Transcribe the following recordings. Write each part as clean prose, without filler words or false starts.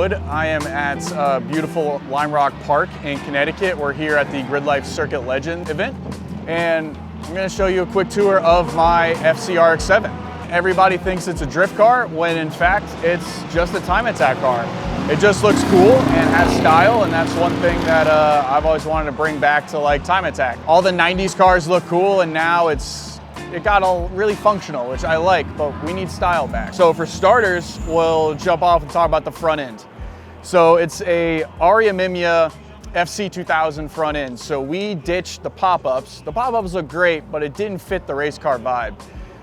Wood. I am at beautiful Lime Rock Park in Connecticut. We're here at the Gridlife Circuit Legend event, and I'm going to show you a quick tour of my FC RX-7. Everybody thinks it's a drift car, when in fact it's just a time attack car. It just looks cool and has style, and that's one thing that I've always wanted to bring back to like time attack. All the 90s cars look cool, and now it got all really functional, which I like, but we need style back. So for starters, we'll jump off and talk about the front end. So it's a Amemiya FC 2000 front end. So we ditched the pop-ups. The pop-ups look great, but it didn't fit the race car vibe.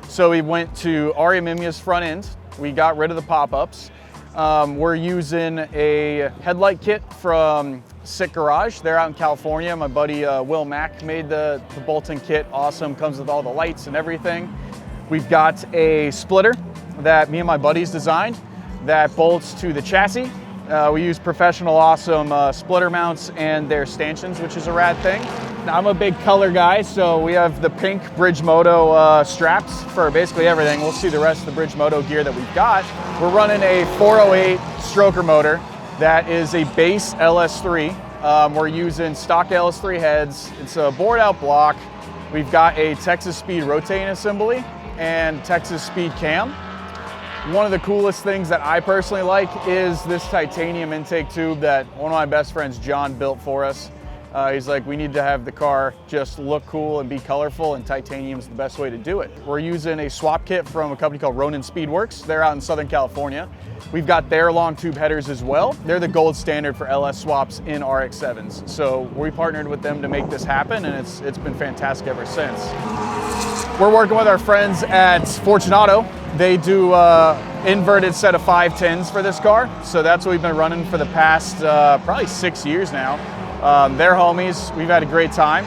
So we went to Amemiya's front end. We got rid of the pop-ups. We're using a headlight kit from Sick Garage. They're out in California. My buddy Will Mack made the Bolton kit. Awesome, comes with all the lights and everything. We've got a splitter that me and my buddies designed that bolts to the chassis. We use professional awesome splitter mounts and their stanchions, which is a rad thing. I'm a big color guy, so we have the pink Bridge Moto straps for basically everything. We'll see the rest of the Bridge Moto gear that we've got. We're running a 408 stroker motor that is a base LS3. We're using stock LS3 heads. It's a bored out block. We've got a Texas Speed rotating assembly and Texas Speed cam. One of the coolest things that I personally like is this titanium intake tube that one of my best friends, John, built for us. He's like, we need to have the car just look cool and be colorful, and titanium's the best way to do it. We're using a swap kit from a company called Ronin Speedworks. They're out in Southern California. We've got their long tube headers as well. They're the gold standard for LS swaps in RX-7s. So we partnered with them to make this happen, and it's been fantastic ever since. We're working with our friends at Fortunato. They do inverted set of 510s for this car. So that's what we've been running for the past probably 6 years now. They're homies. We've had a great time.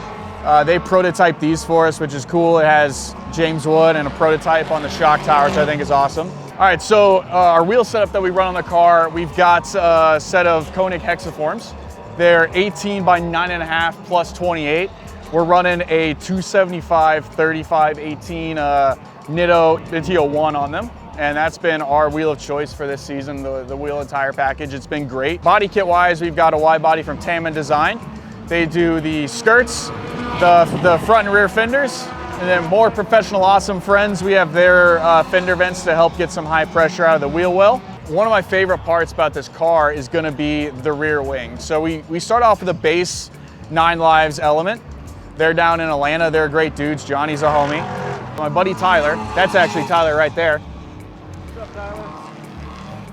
They prototyped these for us, which is cool. It has James Wood and a prototype on the shock tower, which I think is awesome. All right, so our wheel setup that we run on the car, we've got a set of Koenig hexaforms. They're 18 by 9.5 plus 28. We're running a 275, 35, 18 Nitto 1 on them. And that's been our wheel of choice for this season, the wheel and tire package. It's been great. Body kit wise, we've got a wide body from Taman Design. They do the skirts, the front and rear fenders, and then more professional awesome friends. We have their fender vents to help get some high pressure out of the wheel well. One of my favorite parts about this car is gonna be the rear wing. So we start off with a base 9 Lives element. They're down in Atlanta. They're great dudes. Johnny's a homie. My buddy Tyler, that's actually Tyler right there.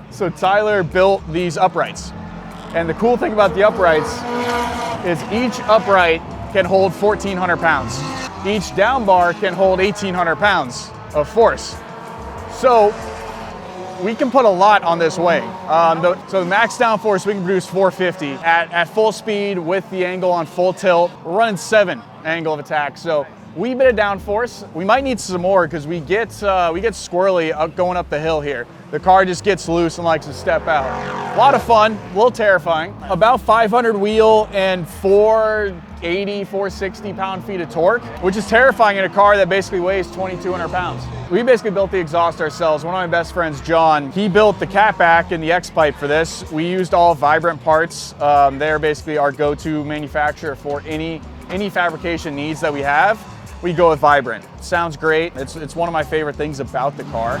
So Tyler built these uprights. And the cool thing about the uprights is each upright can hold 1,400 pounds. Each down bar can hold 1,800 pounds of force. So we can put a lot on this wing. So the max down force, we can produce 450. At full speed with the angle on full tilt, we're running 7 angle of attack. So wee bit of downforce. We might need some more because we get squirrely going up the hill here. The car just gets loose and likes to step out. A lot of fun, a little terrifying. About 500 wheel and 480, 460 pound-feet of torque, which is terrifying in a car that basically weighs 2,200 pounds. We basically built the exhaust ourselves. One of my best friends, John, he built the catback and the X-pipe for this. We used all Vibrant parts. They're basically our go-to manufacturer for any fabrication needs that we have. We go with Vibrant. Sounds great. It's one of my favorite things about the car.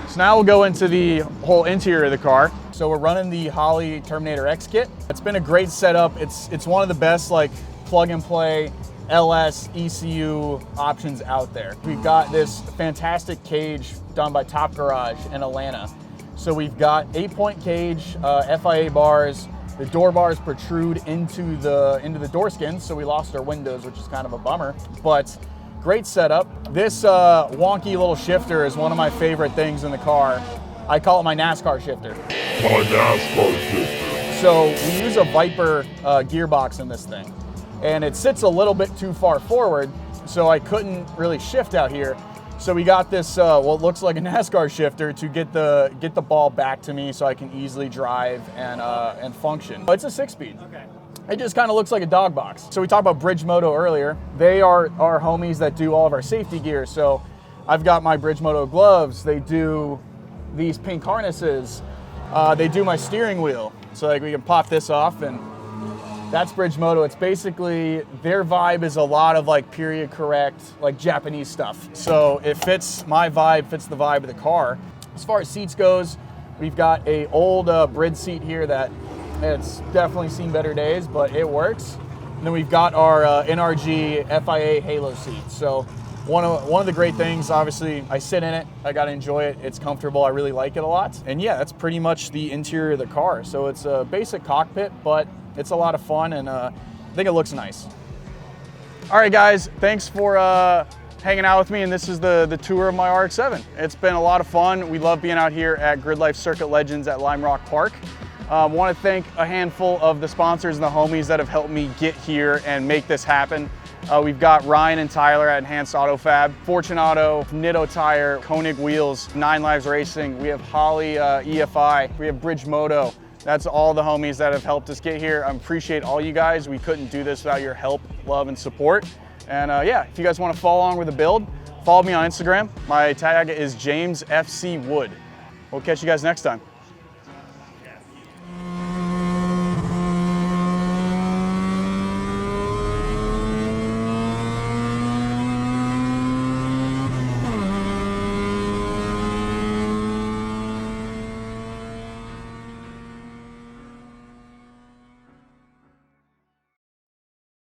So now we'll go into the whole interior of the car. So we're running the Holley Terminator X kit. It's been a great setup. It's one of the best like plug and play LS ECU options out there. We've got this fantastic cage done by Top Garage in Atlanta. So we've got 8-point cage, FIA bars. The door bars protrude into the door skins, so we lost our windows, which is kind of a bummer, but great setup. This wonky little shifter is one of my favorite things in the car. I call it my NASCAR shifter. My NASCAR shifter. So we use a Viper gearbox in this thing, and it sits a little bit too far forward, so I couldn't really shift out here. So we got this, what looks like a NASCAR shifter to get the ball back to me so I can easily drive and function. It's a 6-speed. Okay. It just kind of looks like a dog box. So we talked about Bridge Moto earlier. They are our homies that do all of our safety gear. So I've got my Bridge Moto gloves. They do these pink harnesses, they do my steering wheel. So like we can pop this off, and that's Bridge Moto. It's basically, their vibe is a lot of like period correct, like Japanese stuff. So it fits my vibe, fits the vibe of the car. As far as seats goes, we've got a old Bridge seat here that it's definitely seen better days, but it works. And then we've got our NRG FIA Halo seat. So one of the great things, obviously, I sit in it, I gotta enjoy it, it's comfortable, I really like it a lot. And yeah, that's pretty much the interior of the car. So it's a basic cockpit, but it's a lot of fun, and I think it looks nice. All right, guys, thanks for hanging out with me, and this is the tour of my RX-7. It's been a lot of fun. We love being out here at Gridlife Circuit Legends at Lime Rock Park. Want to thank a handful of the sponsors and the homies that have helped me get here and make this happen. We've got Ryan and Tyler at Enhanced Auto Fab, Fortune Auto, Nitto Tire, Koenig Wheels, 9 Lives Racing. We have Holley EFI. We have Bridge Moto. That's all the homies that have helped us get here. I appreciate all you guys. We couldn't do this without your help, love, and support. And yeah, if you guys want to follow along with the build, follow me on Instagram. My tag is James FC Wood. We'll catch you guys next time.